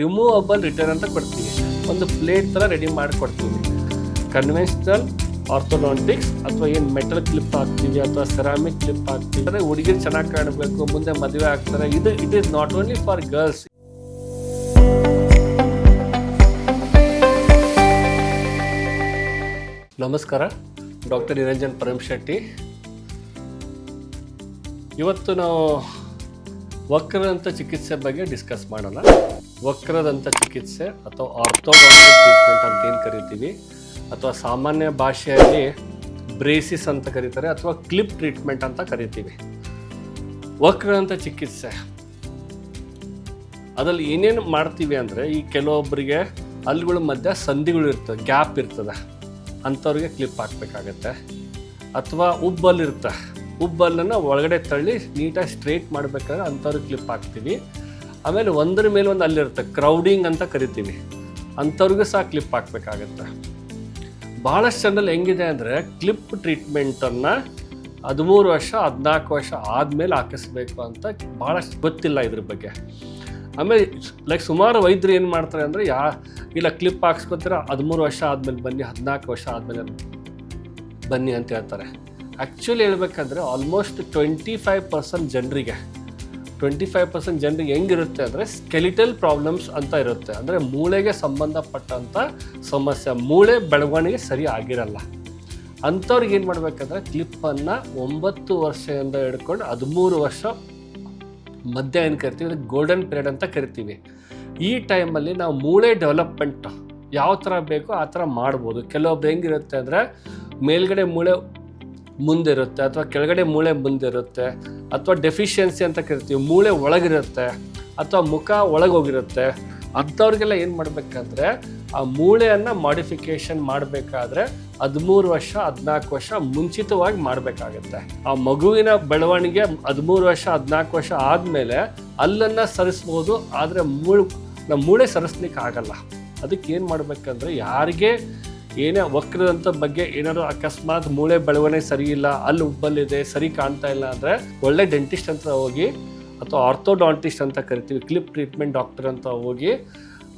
Removable return ಅಂತ ಕೊಡ್ತೀವಿ. ಒಂದು ಪ್ಲೇಟ್ ಥರ ರೆಡಿ ಮಾಡಿಕೊಡ್ತೀವಿ. ಕನ್ವೆನ್ಷನಲ್ ಆರ್ಥೋಡಾಂಟಿಕ್ಸ್ ಅಥವಾ ಏನು ಮೆಟಲ್ ಕ್ಲಿಪ್ ಹಾಕ್ತೀವಿ ಅಥವಾ ಸೆರಾಮಿಕ್ ಕ್ಲಿಪ್ ಹಾಕ್ತೀವಿ ಅಂದರೆ ಹುಡುಗಿರು ಚೆನ್ನಾಗಿ ಕಾಣಬೇಕು, ಮುಂದೆ ಮದುವೆ ಆಗ್ತಾರೆ. It is not only for girls. ನಮಸ್ಕಾರ, ಡಾಕ್ಟರ್ ನಿರಂಜನ್ ಪರಮಶೆಟ್ಟಿ. ಇವತ್ತು ನಾವು ವಕ್ರದಂತ ಚಿಕಿತ್ಸೆ ಬಗ್ಗೆ ಡಿಸ್ಕಸ್ ಮಾಡೋಣ. ವಕ್ರದಂತ ಚಿಕಿತ್ಸೆ ಅಥವಾ ಆರ್ಥೋಡಾಂಟಿಕ್ ಟ್ರೀಟ್ಮೆಂಟ್ ಅಂತ ಏನು ಕರಿತೀವಿ, ಅಥವಾ ಸಾಮಾನ್ಯ ಭಾಷೆಯಲ್ಲಿ ಬ್ರೇಸಿಸ್ ಅಂತ ಕರೀತಾರೆ ಅಥವಾ ಕ್ಲಿಪ್ ಟ್ರೀಟ್ಮೆಂಟ್ ಅಂತ ಕರಿತೀವಿ. ವಕ್ರದಂತ ಚಿಕಿತ್ಸೆ ಅದರಲ್ಲಿ ಏನೇನು ಮಾಡ್ತೀವಿ ಅಂದರೆ, ಈ ಕೆಲವೊಬ್ಬರಿಗೆ ಹಲ್ಲುಗಳ ಮಧ್ಯೆ ಸಂಧಿಗಳು ಇರ್ತದೆ, ಗ್ಯಾಪ್ ಇರ್ತದೆ, ಅಂಥವ್ರಿಗೆ ಕ್ಲಿಪ್ ಹಾಕಬೇಕಾಗತ್ತೆ. ಅಥವಾ ಉಬ್ಬಲ್ಲಿರುತ್ತೆ, ಉಬ್ಬಲ್ಲನ್ನು ಒಳಗಡೆ ತಳ್ಳಿ ನೀಟಾಗಿ ಸ್ಟ್ರೇಟ್ ಮಾಡಬೇಕಾದ್ರೆ ಅಂಥವ್ರಿಗೆ ಕ್ಲಿಪ್ ಹಾಕ್ತೀವಿ. ಆಮೇಲೆ ಒಂದರ ಮೇಲೆ ಒಂದು ಅಲ್ಲಿರುತ್ತೆ, ಕ್ರೌಡಿಂಗ್ ಅಂತ ಕರಿತೀವಿ, ಅಂಥವ್ರಿಗೂ ಸಹ ಕ್ಲಿಪ್ ಹಾಕಬೇಕಾಗತ್ತೆ. ಭಾಳಷ್ಟು ಜನರಲ್ಲಿ ಹೆಂಗಿದೆ ಅಂದರೆ, ಕ್ಲಿಪ್ ಟ್ರೀಟ್ಮೆಂಟನ್ನು 13 ವರ್ಷ 14 ವರ್ಷ ಆದಮೇಲೆ ಹಾಕಿಸ್ಬೇಕು ಅಂತ ಭಾಳಷ್ಟು ಗೊತ್ತಿಲ್ಲ ಇದ್ರ ಬಗ್ಗೆ. ಆಮೇಲೆ ಸುಮಾರು ವೈದ್ಯರು ಏನು ಮಾಡ್ತಾರೆ ಅಂದರೆ, ಇಲ್ಲ ಕ್ಲಿಪ್ ಹಾಕ್ಸ್ಕೊತೀರ 13 ವರ್ಷ ಆದಮೇಲೆ ಬನ್ನಿ, 14 ವರ್ಷ ಆದಮೇಲೆ ಬನ್ನಿ ಅಂತ ಹೇಳ್ತಾರೆ. ಆ್ಯಕ್ಚುಲಿ ಹೇಳ್ಬೇಕಂದ್ರೆ ಆಲ್ಮೋಸ್ಟ್ 25% ಜನರಿಗೆ ಹೆಂಗಿರುತ್ತೆ ಅಂದರೆ, ಸ್ಕೆಲಿಟಲ್ ಪ್ರಾಬ್ಲಮ್ಸ್ ಅಂತ ಇರುತ್ತೆ. ಅಂದರೆ ಮೂಳೆಗೆ ಸಂಬಂಧಪಟ್ಟಂಥ ಸಮಸ್ಯೆ, ಮೂಳೆ ಬೆಳವಣಿಗೆ ಸರಿ ಆಗಿರಲ್ಲ. ಅಂಥವ್ರಿಗೆ ಏನು ಮಾಡಬೇಕಂದ್ರೆ, ಕ್ಲಿಪ್ಪನ್ನು 9 ವರ್ಷದಿಂದ ಹಿಡ್ಕೊಂಡು 13 ವರ್ಷ ಮಧ್ಯ ಏನು ಕರಿತೀವಿ, ಗೋಲ್ಡನ್ ಪೀರಿಯಡ್ ಅಂತ ಕರಿತೀವಿ. ಈ ಟೈಮಲ್ಲಿ ನಾವು ಮೂಳೆ ಡೆವಲಪ್ಮೆಂಟ್ ಯಾವ ಥರ ಬೇಕೋ ಆ ಥರ ಮಾಡ್ಬೋದು. ಕೆಲವೊಬ್ರು ಹೆಂಗಿರುತ್ತೆ ಅಂದರೆ, ಮೇಲ್ಗಡೆ ಮೂಳೆ ಮುಂದಿರುತ್ತೆ ಅಥವಾ ಕೆಳಗಡೆ ಮೂಳೆ ಮುಂದಿರುತ್ತೆ, ಅಥವಾ ಡೆಫಿಷಿಯನ್ಸಿ ಅಂತ ಕರಿತೀವಿ, ಮೂಳೆ ಒಳಗಿರುತ್ತೆ ಅಥವಾ ಮುಖ ಒಳಗೋಗಿರುತ್ತೆ. ಅಂಥವ್ರಿಗೆಲ್ಲ ಏನು ಮಾಡಬೇಕಂದ್ರೆ, ಆ ಮೂಳೆಯನ್ನು ಮಾಡಿಫಿಕೇಷನ್ ಮಾಡಬೇಕಾದ್ರೆ 13 ವರ್ಷ 14 ವರ್ಷ ಮುಂಚಿತವಾಗಿ ಮಾಡಬೇಕಾಗತ್ತೆ. ಆ ಮಗುವಿನ ಬೆಳವಣಿಗೆ 13 ವರ್ಷ 14 ವರ್ಷ ಆದಮೇಲೆ ಅಲ್ಲನ್ನು ಸರಿಸ್ಬೋದು, ಆದರೆ ಮೂಳೆ ಸರಿಸ್ಲಿಕ್ಕೆ ಆಗಲ್ಲ. ಅದಕ್ಕೆ ಏನು ಮಾಡಬೇಕಂದ್ರೆ, ಯಾರಿಗೆ ಏನೇ ವಕ್ರದಂಥ ಬಗ್ಗೆ ಏನಾದರೂ ಅಕಸ್ಮಾತ್ ಮೂಳೆ ಬೆಳವಣಿಗೆ ಸರಿ ಇಲ್ಲ, ಅಲ್ಲಿ ಉಬ್ಬಲ್ಲಿದೆ, ಸರಿ ಕಾಣ್ತಾ ಇಲ್ಲ ಅಂದರೆ ಒಳ್ಳೆ ಡೆಂಟಿಸ್ಟ್ ಅಂತ ಹೋಗಿ, ಅಥವಾ ಆರ್ಥೋಡಾಂಟಿಸ್ಟ್ ಅಂತ ಕರಿತೀವಿ, ಕ್ಲಿಪ್ ಟ್ರೀಟ್ಮೆಂಟ್ ಡಾಕ್ಟರ್ ಅಂತ ಹೋಗಿ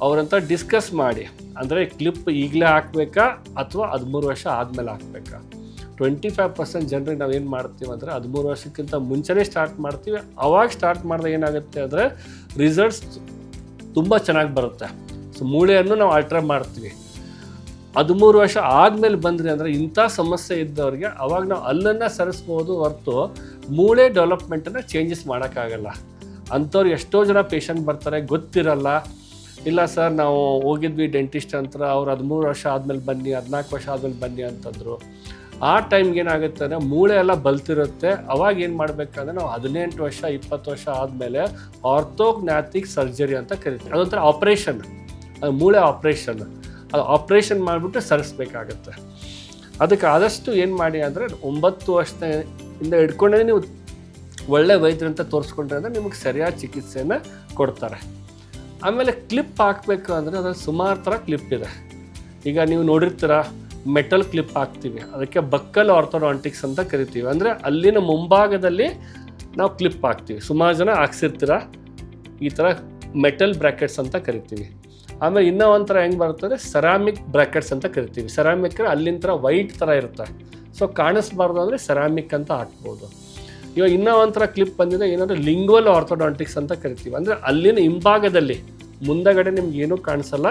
ಅವರಂತ ಡಿಸ್ಕಸ್ ಮಾಡಿ, ಅಂದರೆ ಕ್ಲಿಪ್ ಈಗಲೇ ಹಾಕಬೇಕಾ ಅಥವಾ 13 ವರ್ಷ ಆದಮೇಲೆ ಹಾಕಬೇಕಾ. 25% ಜನರಿಗೆ ನಾವು ಏನು ಮಾಡ್ತೀವಿ ಅಂದರೆ, 13 ವರ್ಷಕ್ಕಿಂತ ಮುಂಚೆನೇ ಸ್ಟಾರ್ಟ್ ಮಾಡ್ತೀವಿ. ಅವಾಗ ಸ್ಟಾರ್ಟ್ ಮಾಡಿದಾಗ ಏನಾಗುತ್ತೆ ಅಂದರೆ, ರಿಸಲ್ಟ್ಸ್ ತುಂಬ ಚೆನ್ನಾಗಿ ಬರುತ್ತೆ. ಸೊ ಮೂಳೆಯನ್ನು ನಾವು ಆಲ್ಟ್ರ್ ಮಾಡ್ತೀವಿ. 13 ವರ್ಷ ಆದಮೇಲೆ ಬಂದ್ರಿ ಅಂದರೆ, ಇಂಥ ಸಮಸ್ಯೆ ಇದ್ದವ್ರಿಗೆ ಅವಾಗ ನಾವು ಅಲ್ಲನ್ನು ಸರಿಸ್ಬೋದು ಹೊರತು ಮೂಳೆ ಡೆವಲಪ್ಮೆಂಟನ್ನು ಚೇಂಜಸ್ ಮಾಡೋಕ್ಕಾಗಲ್ಲ. ಅಂಥವ್ರು ಎಷ್ಟೋ ಜನ ಪೇಷಂಟ್ ಬರ್ತಾರೆ, ಗೊತ್ತಿರಲ್ಲ. ಇಲ್ಲ ಸರ್, ನಾವು ಹೋಗಿದ್ವಿ ಡೆಂಟಿಸ್ಟ್ ಅಂತ, ಅವ್ರು 13 ವರ್ಷ ಆದಮೇಲೆ ಬನ್ನಿ, 14 ವರ್ಷ ಆದಮೇಲೆ ಬನ್ನಿ ಅಂತಂದರು. ಆ ಟೈಮ್ಗೆ ಏನಾಗುತ್ತೆ ಅಂದರೆ, ಮೂಳೆ ಎಲ್ಲ ಬಲ್ತಿರುತ್ತೆ. ಅವಾಗ ಏನು ಮಾಡಬೇಕಂದ್ರೆ, ನಾವು 18 ವರ್ಷ 20 ವರ್ಷ ಆದಮೇಲೆ ಆರ್ಥೋಗ್ನಾಟಿಕ್ ಸರ್ಜರಿ ಅಂತ ಕರಿತೀವಿ. ಅದೊಂಥರ ಆಪ್ರೇಷನ್, ಅದು ಮೂಳೆ ಆಪ್ರೇಷನ್. ಅದು ಆಪ್ರೇಷನ್ ಮಾಡಿಬಿಟ್ಟು ಸರಿಸ್ಬೇಕಾಗತ್ತೆ. ಅದಕ್ಕೆ ಆದಷ್ಟು ಏನು ಮಾಡಿ ಅಂದರೆ, 9 ವರ್ಷದಿಂದ ಹಿಡ್ಕೊಂಡೇ ನೀವು ಒಳ್ಳೆ ವೈದ್ಯರಂತ ತೋರಿಸ್ಕೊಂಡ್ರೆ ಅಂದರೆ ನಿಮಗೆ ಸರಿಯಾದ ಚಿಕಿತ್ಸೆಯನ್ನು ಕೊಡ್ತಾರೆ. ಆಮೇಲೆ ಕ್ಲಿಪ್ ಹಾಕಬೇಕು ಅಂದರೆ, ಅದ್ರಲ್ಲಿ ಸುಮಾರು ಥರ ಕ್ಲಿಪ್ ಇದೆ. ಈಗ ನೀವು ನೋಡಿರ್ತೀರ, ಮೆಟಲ್ ಕ್ಲಿಪ್ ಹಾಕ್ತೀವಿ, ಅದಕ್ಕೆ ಬಕ್ಕಲ್ ಆರ್ಥೋಡಾಂಟಿಕ್ಸ್ ಅಂತ ಕರಿತೀವಿ. ಅಂದರೆ ಅಲ್ಲಿನ ಮುಂಭಾಗದಲ್ಲಿ ನಾವು ಕ್ಲಿಪ್ ಹಾಕ್ತೀವಿ. ಸುಮಾರು ಜನ ಹಾಕ್ಸಿರ್ತೀರ, ಈ ಥರ ಮೆಟಲ್ ಬ್ರ್ಯಾಕೆಟ್ಸ್ ಅಂತ ಕರಿತೀವಿ. ಆಮೇಲೆ ಇನ್ನೂ ಒಂಥರ ಹೆಂಗೆ ಬರ್ತದೆ, ಸೆರಾಮಿಕ್ ಬ್ರ್ಯಾಕೆಟ್ಸ್ ಅಂತ ಕರಿತೀವಿ. ಸೆರಾಮಿಕ್ ಅಲ್ಲಿನ ಥರ ವೈಟ್ ಥರ ಇರುತ್ತೆ, ಸೊ ಕಾಣಿಸ್ಬಾರ್ದು ಅಂದರೆ ಸೆರಾಮಿಕ್ ಅಂತ ಹಾಕ್ಬೋದು. ಇವಾಗ ಇನ್ನೂ ಒಂಥರ ಕ್ಲಿಪ್ ಬಂದಿದೆ, ಏನಾದರೂ ಲಿಂಗ್ವಲ್ ಆರ್ಥೋಡಾಂಟಿಕ್ಸ್ ಅಂತ ಕರಿತೀವಿ. ಅಂದರೆ ಅಲ್ಲಿನ ಹಿಂಭಾಗದಲ್ಲಿ, ಮುಂದಗಡೆ ನಿಮ್ಗೆ ಏನೂ ಕಾಣಿಸಲ್ಲ,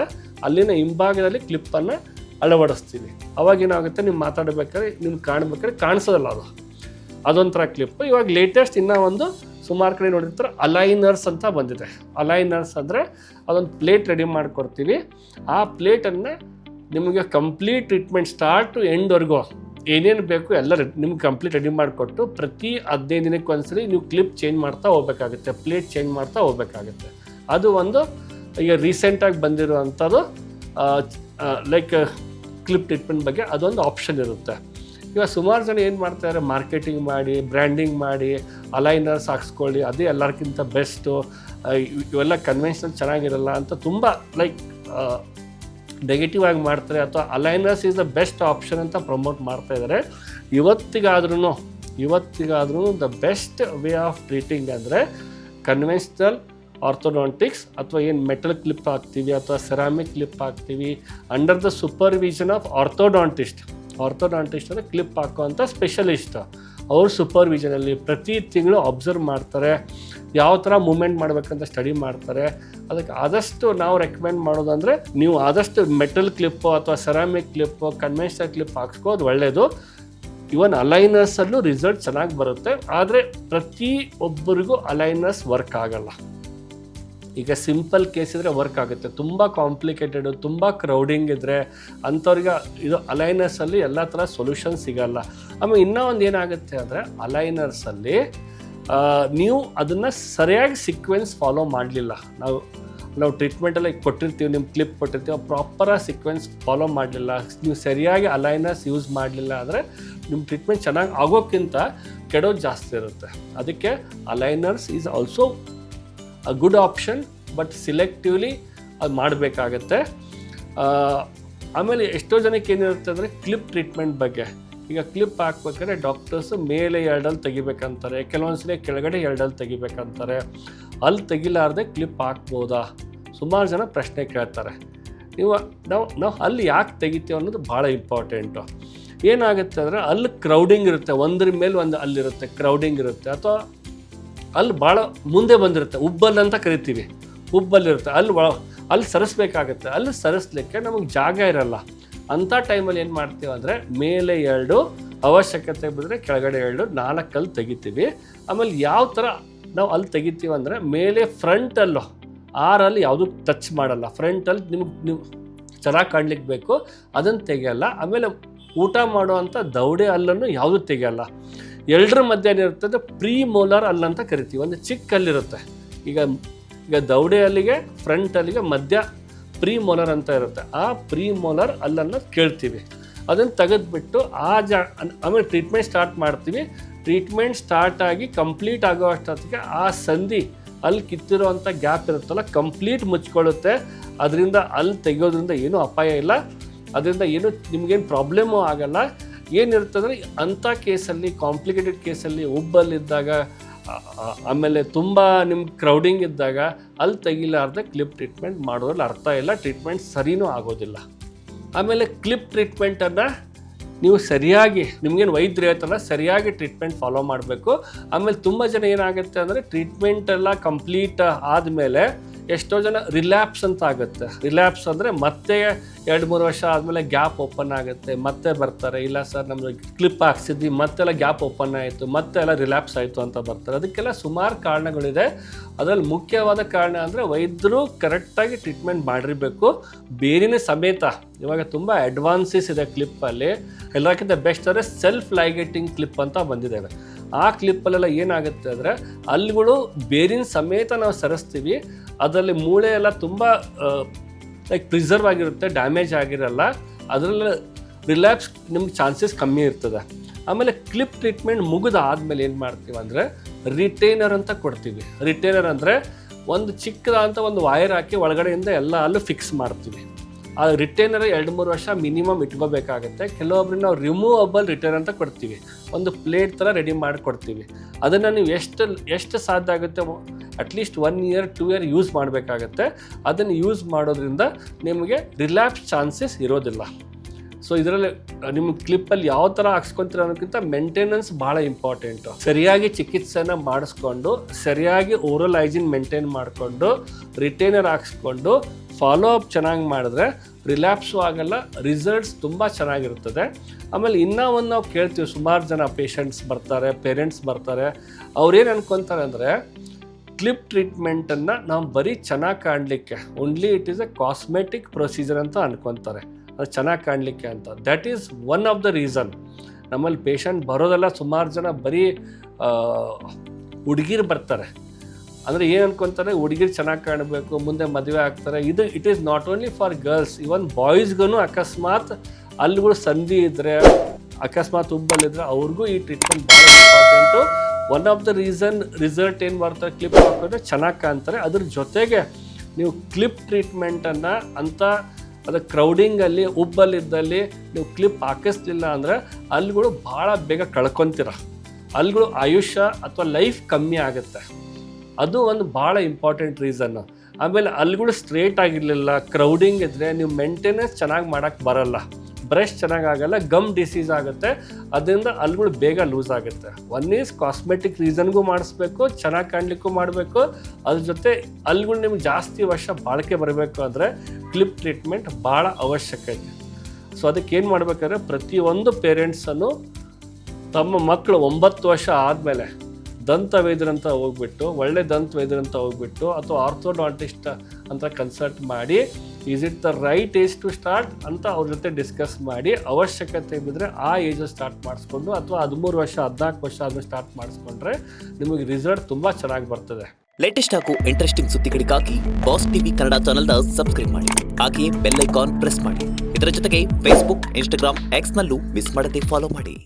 ಅಲ್ಲಿನ ಹಿಂಭಾಗದಲ್ಲಿ ಕ್ಲಿಪ್ಪನ್ನು ಅಳವಡಿಸ್ತೀವಿ. ಅವಾಗ ಏನಾಗುತ್ತೆ, ನೀವು ಮಾತಾಡಬೇಕಾದ್ರೆ ನಿಮ್ಗೆ ಕಾಣಬೇಕಾದ್ರೆ ಕಾಣಿಸೋದಲ್ಲ, ಅದೊಂಥರ ಕ್ಲಿಪ್. ಇವಾಗ ಲೇಟೆಸ್ಟ್ ಇನ್ನೂ ಒಂದು ಸುಮಾರು ಕಡೆ ನೋಡಿರ್ತಾರೆ, ಅಲೈನರ್ಸ್ ಅಂತ ಬಂದಿದೆ. ಅಲೈನರ್ಸ್ ಅಂದರೆ ಅದೊಂದು ಪ್ಲೇಟ್ ರೆಡಿ ಮಾಡಿಕೊಡ್ತೀವಿ. ಆ ಪ್ಲೇಟನ್ನು ನಿಮಗೆ ಕಂಪ್ಲೀಟ್ ಟ್ರೀಟ್ಮೆಂಟ್ ಸ್ಟಾರ್ಟ್ ಟು ಎಂಡ್ವರೆಗೂ ಏನೇನು ಬೇಕು ಎಲ್ಲ ನಿಮ್ಗೆ ಕಂಪ್ಲೀಟ್ ರೆಡಿ ಮಾಡಿಕೊಟ್ಟು, ಪ್ರತಿ 15 ದಿನಕ್ಕೆ ಒಂದ್ಸರಿ ನೀವು ಕ್ಲಿಪ್ ಚೇಂಜ್ ಮಾಡ್ತಾ ಹೋಗ್ಬೇಕಾಗುತ್ತೆ, ಪ್ಲೇಟ್ ಚೇಂಜ್ ಮಾಡ್ತಾ ಹೋಗ್ಬೇಕಾಗುತ್ತೆ. ಅದು ಒಂದು ಈಗ ರೀಸೆಂಟಾಗಿ ಬಂದಿರುವಂಥದ್ದು ಲೈಕ್ ಕ್ಲಿಪ್ ಟ್ರೀಟ್ಮೆಂಟ್ ಬಗ್ಗೆ ಅದೊಂದು ಆಪ್ಷನ್ ಇರುತ್ತೆ. ಇವಾಗ ಸುಮಾರು ಜನ ಏನು ಮಾಡ್ತಾರೆ, ಮಾರ್ಕೆಟಿಂಗ್ ಮಾಡಿ, ಬ್ರ್ಯಾಂಡಿಂಗ್ ಮಾಡಿ, ಅಲೈನರ್ಸ್ ಹಾಕ್ಸ್ಕೊಳ್ಳಿ, ಅದೇ ಎಲ್ಲರಿಗಿಂತ ಬೆಸ್ಟು, ಇವೆಲ್ಲ ಕನ್ವೆನ್ಷನಲ್ ಚೆನ್ನಾಗಿರಲ್ಲ ಅಂತ ತುಂಬ ನೆಗೆಟಿವ್ ಆಗಿ ಮಾಡ್ತಾರೆ, ಅಥವಾ aligners is the best option ಅಂತ ಪ್ರಮೋಟ್ ಮಾಡ್ತಾ ಇದ್ದಾರೆ. ಇವತ್ತಿಗಾದ್ರೂ the best way of treating ಅಂದರೆ ಕನ್ವೆನ್ಷನಲ್ ಆರ್ಥೋಡಾಂಟಿಕ್ಸ್ ಅಥವಾ ಏನು ಮೆಟಲ್ ಕ್ಲಿಪ್ ಹಾಕ್ತೀವಿ ಅಥವಾ ಸೆರಾಮಿಕ್ ಕ್ಲಿಪ್ ಹಾಕ್ತೀವಿ under the supervision of orthodontist ಅಂದರೆ ಕ್ಲಿಪ್ ಹಾಕುವಂಥ ಸ್ಪೆಷಲಿಸ್ಟ್. ಅವ್ರ ಸೂಪರ್ವಿಷನಲ್ಲಿ ಪ್ರತಿ ತಿಂಗಳು ಅಬ್ಸರ್ವ್ ಮಾಡ್ತಾರೆ, ಯಾವ ಥರ ಮೂಮೆಂಟ್ ಮಾಡಬೇಕಂತ ಸ್ಟಡಿ ಮಾಡ್ತಾರೆ. ಅದಕ್ಕೆ ಆದಷ್ಟು ನಾವು ರೆಕಮೆಂಡ್ ಮಾಡೋದಂದರೆ ನೀವು ಆದಷ್ಟು ಮೆಟಲ್ ಕ್ಲಿಪ್ಪು ಅಥವಾ ಸೆರಾಮಿಕ್ ಕ್ಲಿಪ್ಪು ಕನ್ವೆನ್ಷನಲ್ ಕ್ಲಿಪ್ ಹಾಕ್ಸ್ಕೋದು ಒಳ್ಳೆಯದು. ಇವನ್ ಅಲೈನರ್ಸಲ್ಲೂ ರಿಸಲ್ಟ್ ಚೆನ್ನಾಗಿ ಬರುತ್ತೆ, ಆದರೆ ಪ್ರತಿ ಒಬ್ಬರಿಗೂ ಅಲೈನರ್ಸ್ ವರ್ಕ್ ಆಗಲ್ಲ. ಈಗ ಸಿಂಪಲ್ ಕೇಸ್ ಇದ್ದರೆ ವರ್ಕ್ ಆಗುತ್ತೆ, ತುಂಬ ಕಾಂಪ್ಲಿಕೇಟೆಡು, ತುಂಬ ಕ್ರೌಡಿಂಗ್ ಇದ್ದರೆ ಅಂಥವ್ರಿಗೆ ಇದು ಅಲೈನರ್ಸಲ್ಲಿ ಎಲ್ಲ ಥರ ಸೊಲ್ಯೂಷನ್ ಸಿಗಲ್ಲ. ಆಮೇಲೆ ಇನ್ನೂ ಒಂದು ಏನಾಗುತ್ತೆ ಅಂದರೆ ಅಲೈನರ್ಸಲ್ಲಿ ನೀವು ಅದನ್ನು ಸರಿಯಾಗಿ ಸೀಕ್ವೆನ್ಸ್ ಫಾಲೋ ಮಾಡಲಿಲ್ಲ. ನಾವು ಟ್ರೀಟ್ಮೆಂಟೆಲ್ಲ ಕೊಟ್ಟಿರ್ತೀವಿ, ನಿಮ್ಮ ಕ್ಲಿಪ್ ಕೊಟ್ಟಿರ್ತೀವಿ, ಪ್ರಾಪರಾಗಿ ಸೀಕ್ವೆನ್ಸ್ ಫಾಲೋ ಮಾಡಲಿಲ್ಲ, ನೀವು ಸರಿಯಾಗಿ ಅಲೈನರ್ಸ್ ಯೂಸ್ ಮಾಡಲಿಲ್ಲ ಅಂದರೆ ನಿಮ್ಮ ಟ್ರೀಟ್ಮೆಂಟ್ ಚೆನ್ನಾಗಿ ಆಗೋಕ್ಕಿಂತ ಕೆಡೋದು ಜಾಸ್ತಿ ಇರುತ್ತೆ. ಅದಕ್ಕೆ aligners is also a good option, but selectively ಅದು ಮಾಡಬೇಕಾಗತ್ತೆ. ಆಮೇಲೆ ಎಷ್ಟೋ ಜನಕ್ಕೆ ಏನಿರುತ್ತೆ ಅಂದರೆ ಕ್ಲಿಪ್ ಟ್ರೀಟ್ಮೆಂಟ್ ಬಗ್ಗೆ. ಈಗ ಕ್ಲಿಪ್ ಹಾಕ್ಬೇಕಾದ್ರೆ ಡಾಕ್ಟರ್ಸು ಮೇಲೆ 2 ತೆಗಿಬೇಕಂತಾರೆ, ಕೆಲವೊಂದ್ಸಲ ಕೆಳಗಡೆ 2 ತೆಗಿಬೇಕಂತಾರೆ. ಅಲ್ಲಿ ತೆಗಿಲಾರ್ದೆ ಕ್ಲಿಪ್ ಹಾಕ್ಬೋದಾ? ಸುಮಾರು ಜನ ಪ್ರಶ್ನೆ ಕೇಳ್ತಾರೆ. ನಾವು ಅಲ್ಲಿ ಯಾಕೆ ತೆಗಿತೀವಿ ಅನ್ನೋದು ಭಾಳ ಇಂಪಾರ್ಟೆಂಟು. ಏನಾಗುತ್ತೆ ಅಂದರೆ ಅಲ್ಲಿ ಕ್ರೌಡಿಂಗ್ ಇರುತ್ತೆ, ಒಂದ್ರ ಮೇಲೆ ಒಂದು ಅಲ್ಲಿರುತ್ತೆ ಕ್ರೌಡಿಂಗ್ ಇರುತ್ತೆ, ಅಥವಾ ಅಲ್ಲಿ ಭಾಳ ಮುಂದೆ ಬಂದಿರುತ್ತೆ, ಉಬ್ಬಲ್ ಅಂತ ಕರಿತೀವಿ, ಉಬ್ಬಲ್ಲಿರುತ್ತೆ, ಅಲ್ಲಿ ಸರಿಸ್ಬೇಕಾಗತ್ತೆ. ಅಲ್ಲಿ ಸರಿಸ್ಲಿಕ್ಕೆ ನಮಗೆ ಜಾಗ ಇರಲ್ಲ. ಅಂಥ ಟೈಮಲ್ಲಿ ಏನು ಮಾಡ್ತೀವಿ ಅಂದರೆ ಮೇಲೆ 2, ಅವಶ್ಯಕತೆ ಬಂದರೆ ಕೆಳಗಡೆ 2, 4 ಅಲ್ಲಿ ತೆಗಿತೀವಿ. ಆಮೇಲೆ ಯಾವ ಥರ ನಾವು ಅಲ್ಲಿ ತೆಗಿತೀವಿ ಅಂದರೆ ಮೇಲೆ ಫ್ರಂಟಲ್ಲೂ 6 ಯಾವುದೂ ಟಚ್ ಮಾಡಲ್ಲ. ಫ್ರಂಟಲ್ಲಿ ನೀವು ಚೆನ್ನಾಗಿ ಕಾಣ್ಲಿಕ್ಕೆ ಬೇಕು ಅದನ್ನು ತೆಗಿಯಲ್ಲ. ಆಮೇಲೆ ಊಟ ಮಾಡುವಂಥ ದವಡೆ ಅಲ್ಲನ್ನು ಯಾವುದೂ ತೆಗಿಯಲ್ಲ. 2 ಮಧ್ಯೆ ಏನಿರ್ತದೆ ಪ್ರೀ ಮೋಲಾರ್ ಅಲ್ಲಂತ ಕರಿತೀವಿ, ಒಂದು ಚಿಕ್ಕ ಅಲ್ಲಿರುತ್ತೆ. ಈಗ ದವಡೆ ಅಲ್ಲಿಗೆ ಫ್ರಂಟ್ ಅಲ್ಲಿಗೆ ಮಧ್ಯ ಪ್ರೀ ಮೋಲರ್ ಅಂತ ಇರುತ್ತೆ. ಆ ಪ್ರೀ ಮೋಲರ್ ಅಲ್ಲನ್ನು ಕೇಳ್ತೀವಿ, ಅದನ್ನು ತೆಗೆದುಬಿಟ್ಟು ಆಮೇಲೆ ಟ್ರೀಟ್ಮೆಂಟ್ ಸ್ಟಾರ್ಟ್ ಮಾಡ್ತೀವಿ. ಟ್ರೀಟ್ಮೆಂಟ್ ಸ್ಟಾರ್ಟ್ ಆಗಿ ಕಂಪ್ಲೀಟ್ ಆಗೋ ಅಷ್ಟೊತ್ತಿಗೆ ಆ ಸಂಧಿ ಅಲ್ಲಿ ಕಿತ್ತಿರೋವಂಥ ಗ್ಯಾಪ್ ಇರುತ್ತಲ್ಲ ಕಂಪ್ಲೀಟ್ ಮುಚ್ಕೊಳ್ಳುತ್ತೆ. ಅದರಿಂದ ಅಲ್ಲಿ ತೆಗೆಯೋದ್ರಿಂದ ಏನೂ ಅಪಾಯ ಇಲ್ಲ, ಅದರಿಂದ ಏನು ನಿಮಗೇನು ಪ್ರಾಬ್ಲಮ್ಮು ಆಗಲ್ಲ. ಏನಿರ್ತಂದರೆ ಅಂಥ ಕೇಸಲ್ಲಿ, ಕಾಂಪ್ಲಿಕೇಟೆಡ್ ಕೇಸಲ್ಲಿ, ಉಬ್ಬಲ್ಲಿದ್ದಾಗ, ಆಮೇಲೆ ತುಂಬ ನಿಮ್ಗೆ ಕ್ರೌಡಿಂಗ್ ಇದ್ದಾಗ ಅಲ್ಲಿ ತೆಗಿಲಾರ್ದೆ ಕ್ಲಿಪ್ ಟ್ರೀಟ್ಮೆಂಟ್ ಮಾಡೋದ್ರಲ್ಲಿ ಅರ್ಥ ಇಲ್ಲ, ಟ್ರೀಟ್ಮೆಂಟ್ ಸರಿನೂ ಆಗೋದಿಲ್ಲ. ಆಮೇಲೆ ಕ್ಲಿಪ್ ಟ್ರೀಟ್ಮೆಂಟನ್ನು ನೀವು ಸರಿಯಾಗಿ, ನಿಮ್ಗೇನು ವೈದ್ಯರು ಹೇಳ್ತಾರಲ್ಲ ಸರಿಯಾಗಿ ಟ್ರೀಟ್ಮೆಂಟ್ ಫಾಲೋ ಮಾಡಬೇಕು. ಆಮೇಲೆ ತುಂಬ ಜನ ಏನಾಗುತ್ತೆ ಅಂದರೆ ಟ್ರೀಟ್ಮೆಂಟೆಲ್ಲ ಕಂಪ್ಲೀಟ್ ಆದಮೇಲೆ ಎಷ್ಟೋ ಜನ ರಿಲ್ಯಾಪ್ಸ್ ಅಂತ ಆಗುತ್ತೆ. ರಿಲ್ಯಾಪ್ಸ್ ಅಂದರೆ ಮತ್ತೆ 2-3 ವರ್ಷ ಆದಮೇಲೆ ಗ್ಯಾಪ್ ಓಪನ್ ಆಗುತ್ತೆ, ಮತ್ತೆ ಬರ್ತಾರೆ, ಇಲ್ಲ ಸರ್ ನಮ್ಮದು ಕ್ಲಿಪ್ ಹಾಕ್ಸಿದ್ವಿ ಮತ್ತೆಲ್ಲ ಗ್ಯಾಪ್ ಓಪನ್ ಆಯಿತು, ಮತ್ತೆ ಎಲ್ಲ ರಿಲ್ಯಾಪ್ಸ್ ಆಯಿತು ಅಂತ ಬರ್ತಾರೆ. ಅದಕ್ಕೆಲ್ಲ ಸುಮಾರು ಕಾರಣಗಳಿದೆ. ಅದರಲ್ಲಿ ಮುಖ್ಯವಾದ ಕಾರಣ ಅಂದರೆ ವೈದ್ಯರು ಕರೆಕ್ಟಾಗಿ ಟ್ರೀಟ್ಮೆಂಟ್ ಮಾಡಿರಬೇಕು, ಬೇರಿನ ಸಮೇತ. ಇವಾಗ ತುಂಬ ಅಡ್ವಾನ್ಸಸ್ ಇದೆ ಕ್ಲಿಪ್ಪಲ್ಲಿ. ಎಲ್ಲಕ್ಕಿಂತ ಬೆಸ್ಟ್ ಅಂದರೆ ಸೆಲ್ಫ್ ಲೈಗೇಟಿಂಗ್ ಕ್ಲಿಪ್ ಅಂತ ಬಂದಿದ್ದಾವೆ. ಆ ಕ್ಲಿಪ್ಪಲ್ಲೆಲ್ಲ ಏನಾಗುತ್ತೆ ಅಂದರೆ ಅಲ್ಲಿಗಳು ಬೇರಿನ ಸಮೇತ ನಾವು ಸರಿಸ್ತೀವಿ. ಅದರಲ್ಲಿ ಮೂಳೆ ಎಲ್ಲ ತುಂಬ ಪ್ರಿಸರ್ವ್ ಆಗಿರುತ್ತೆ, ಡ್ಯಾಮೇಜ್ ಆಗಿರಲ್ಲ. ಅದರಲ್ಲಿ ರಿಲ್ಯಾಪ್ಸ್ ನಿಮ್ಗೆ ಚಾನ್ಸಸ್ ಕಮ್ಮಿ ಇರ್ತದೆ. ಆಮೇಲೆ ಕ್ಲಿಪ್ ಟ್ರೀಟ್ಮೆಂಟ್ ಮುಗಿದಾದ್ಮೇಲೆ ಏನು ಮಾಡ್ತೀವಿ ಅಂದರೆ ರಿಟೈನರ್ ಅಂತ ಕೊಡ್ತೀವಿ. ರಿಟೈನರ್ ಅಂದರೆ ಒಂದು ಚಿಕ್ಕದಂತ ಒಂದು ವೈರ್ ಹಾಕಿ ಒಳಗಡೆಯಿಂದ ಎಲ್ಲ ಅಲ್ಲೂ ಫಿಕ್ಸ್ ಮಾಡ್ತೀವಿ. ಆ ರಿಟೈನರ್ 2-3 ವರ್ಷ ಮಿನಿಮಮ್ ಇಟ್ಕೋಬೇಕಾಗುತ್ತೆ. ಕೆಲವೊಬ್ರಿಗೆ ನಾವು ರಿಮೂವಬಲ್ ರಿಟೈನರ್ ಅಂತ ಕೊಡ್ತೀವಿ, ಒಂದು ಪ್ಲೇಟ್ ಥರ ರೆಡಿ ಮಾಡಿ ಕೊಡ್ತೀವಿ. ಅದನ್ನು ನೀವು ಎಷ್ಟು ಸಾಧ್ಯ ಆಗುತ್ತೆ ಅಟ್ಲೀಸ್ಟ್ 1 year 2 year ಯೂಸ್ ಮಾಡಬೇಕಾಗತ್ತೆ. ಅದನ್ನು ಯೂಸ್ ಮಾಡೋದ್ರಿಂದ ನಿಮಗೆ ರಿಲ್ಯಾಪ್ಸ್ ಚಾನ್ಸಸ್ ಇರೋದಿಲ್ಲ. ಸೊ ಇದರಲ್ಲಿ ನಿಮ್ಮ ಕ್ಲಿಪ್ಪಲ್ಲಿ ಯಾವ ಥರ ಹಾಕ್ಸ್ಕೊತೀರ ಅನ್ನೋಕ್ಕಿಂತ ಮೇಂಟೆನೆನ್ಸ್ ಭಾಳ ಇಂಪಾರ್ಟೆಂಟು. ಸರಿಯಾಗಿ ಚಿಕಿತ್ಸೆನ ಮಾಡಿಸ್ಕೊಂಡು, ಸರಿಯಾಗಿ ಓರಲ್ ಹೈಜಿನ್ ಮೇಂಟೈನ್ ಮಾಡಿಕೊಂಡು, ರಿಟೈನರ್ ಹಾಕ್ಸ್ಕೊಂಡು ಫಾಲೋ ಅಪ್ ಚೆನ್ನಾಗಿ ಮಾಡಿದ್ರೆ ರಿಲ್ಯಾಪ್ಸು ಆಗಲ್ಲ, ರಿಸಲ್ಟ್ಸ್ ತುಂಬ ಚೆನ್ನಾಗಿರ್ತದೆ. ಆಮೇಲೆ ಇನ್ನೂ ಒಂದು ನಾವು ಕೇಳ್ತೀವಿ, ಸುಮಾರು ಜನ ಪೇಷಂಟ್ಸ್ ಬರ್ತಾರೆ, ಪೇರೆಂಟ್ಸ್ ಬರ್ತಾರೆ, ಅವ್ರೇನು ಅನ್ಕೊತಾರೆ ಅಂದರೆ ಕ್ಲಿಪ್ ಟ್ರೀಟ್ಮೆಂಟನ್ನು ನಾವು ಬರೀ ಚೆನ್ನಾಗಿ ಕಾಣಲಿಕ್ಕೆ, only it is A cosmetic procedure ಅಂತ ಅನ್ಕೊತಾರೆ, ಅದು ಚೆನ್ನಾಗಿ ಕಾಣಲಿಕ್ಕೆ ಅಂತ. That is one of the reason. ನಮ್ಮಲ್ಲಿ ಪೇಷಂಟ್ ಬರೋದೆಲ್ಲ ಸುಮಾರು ಜನ ಬರೀ ಹುಡುಗಿರು ಬರ್ತಾರೆ. ಅಂದರೆ ಏನು ಅನ್ಕೊತಾರೆ, ಹುಡುಗಿರು ಚೆನ್ನಾಗಿ ಕಾಣಬೇಕು, ಮುಂದೆ ಮದುವೆ ಆಗ್ತಾರೆ. It is not only for girls, even ಬಾಯ್ಸ್ಗೂ ಅಕಸ್ಮಾತ್ ಅಲ್ಲಿಗಳು ಸಂಧಿ ಇದ್ದರೆ, ಅಕಸ್ಮಾತ್ ಉಬ್ಬಲ್ಲಿದ್ದರೆ ಅವ್ರಿಗೂ ಈ ಟ್ರೀಟ್ಮೆಂಟ್ ಭಾಳ important. One of the result ಏನು ಬರ್ತಾರೆ, ಕ್ಲಿಪ್ ಹಾಕಿದ್ರೆ ಚೆನ್ನಾಗಿ ಕಾಣ್ತಾರೆ. ಅದ್ರ ಜೊತೆಗೆ ನೀವು ಕ್ಲಿಪ್ ಟ್ರೀಟ್ಮೆಂಟನ್ನು ಅಂತ ಅದು ಕ್ರೌಡಿಂಗಲ್ಲಿ, ಉಬ್ಬಲ್ಲಿದ್ದಲ್ಲಿ ನೀವು ಕ್ಲಿಪ್ ಹಾಕಿಸ್ಲಿಲ್ಲ ಅಂದರೆ ಅಲ್ಲಿಗಳು ಭಾಳ ಬೇಗ ಕಳ್ಕೊತೀರ. ಅಲ್ಲಿಗಳು ಆಯುಷ್ಯ ಅಥವಾ ಲೈಫ್ ಕಮ್ಮಿ ಆಗುತ್ತೆ. ಅದು ಒಂದು ಭಾಳ ಇಂಪಾರ್ಟೆಂಟ್ ರೀಸನ್ನು. ಆಮೇಲೆ ಹಲ್ಲುಗಳು ಸ್ಟ್ರೇಟ್ ಆಗಿರಲಿಲ್ಲ, ಕ್ರೌಡಿಂಗ್ ಇದ್ದರೆ ನೀವು ಮೇಂಟೆನೆನ್ಸ್ ಚೆನ್ನಾಗಿ ಮಾಡೋಕ್ಕೆ ಬರಲ್ಲ, ಬ್ರಷ್ ಚೆನ್ನಾಗಾಗಲ್ಲ, ಗಮ್ ಡಿಸೀಸ್ ಆಗುತ್ತೆ, ಅದರಿಂದ ಹಲ್ಲುಗಳು ಬೇಗ ಲೂಸ್ ಆಗುತ್ತೆ. ಒನ್ ಈಸ್ ಕಾಸ್ಮೆಟಿಕ್ ರೀಸನ್ಗೂ ಮಾಡಿಸ್ಬೇಕು, ಚೆನ್ನಾಗಿ ಕಾಣಲಿಕ್ಕೂ ಮಾಡಬೇಕು, ಅದ್ರ ಜೊತೆ ಹಲ್ಲುಗಳು ನಿಮ್ಗೆ ಜಾಸ್ತಿ ವರ್ಷ ಬಾಳಿಕೆ ಬರಬೇಕು ಅಂದರೆ ಕ್ಲಿಪ್ ಟ್ರೀಟ್ಮೆಂಟ್ ಭಾಳ ಅವಶ್ಯಕ ಇದೆ. ಸೊ ಅದಕ್ಕೆ ಏನು ಮಾಡಬೇಕಾದ್ರೆ ಪ್ರತಿಯೊಂದು ಪೇರೆಂಟ್ಸನ್ನು ತಮ್ಮ ಮಕ್ಕಳು 9 ವರ್ಷ ಆದಮೇಲೆ ದಂತ ವೈದ್ಯರಂತ ಹೋಗ್ಬಿಟ್ಟು, ಒಳ್ಳೆ ದಂತ ವೈದ್ಯರಂತ ಹೋಗ್ಬಿಟ್ಟು ಅಥವಾ ಆರ್ಥೋಡಾಂಟಿಸ್ಟ್ ಅಂತ ಕನ್ಸಲ್ಟ್ ಮಾಡಿ is it the right age to start ಅಂತ ಅವ್ರ ಜೊತೆ ಡಿಸ್ಕಸ್ ಮಾಡಿ, ಅವಶ್ಯಕತೆ ಬಿದ್ದರೆ ಆ ಏಜಲ್ಲಿ ಸ್ಟಾರ್ಟ್ ಮಾಡಿಸ್ಕೊಂಡು ಅಥವಾ 13 ವರ್ಷ 14 ವರ್ಷ ಆದಮೇಲೆ ಸ್ಟಾರ್ಟ್ ಮಾಡಿಸ್ಕೊಂಡ್ರೆ ನಿಮಗೆ ರಿಸಲ್ಟ್ ತುಂಬ ಚೆನ್ನಾಗಿ ಬರ್ತದೆ. ಲೇಟೆಸ್ಟ್ ಹಾಗೂ ಇಂಟ್ರೆಸ್ಟಿಂಗ್ ಸುದ್ದಿಗಳಿಗಾಗಿ ಬಾಸ್ ಟಿವಿ ಕನ್ನಡ ಚಾನೆಲ್ನ ಸಬ್ಸ್ಕ್ರೈಬ್ ಮಾಡಿ, ಹಾಗೆಯೇ ಬೆಲ್ ಐಕಾನ್ ಪ್ರೆಸ್ ಮಾಡಿ. ಇದರ ಜೊತೆಗೆ ಫೇಸ್ಬುಕ್, ಇನ್ಸ್ಟಾಗ್ರಾಮ್, ಎಕ್ಸ್ನಲ್ಲೂ ಮಿಸ್ ಮಾಡದೆ ಫಾಲೋ ಮಾಡಿ.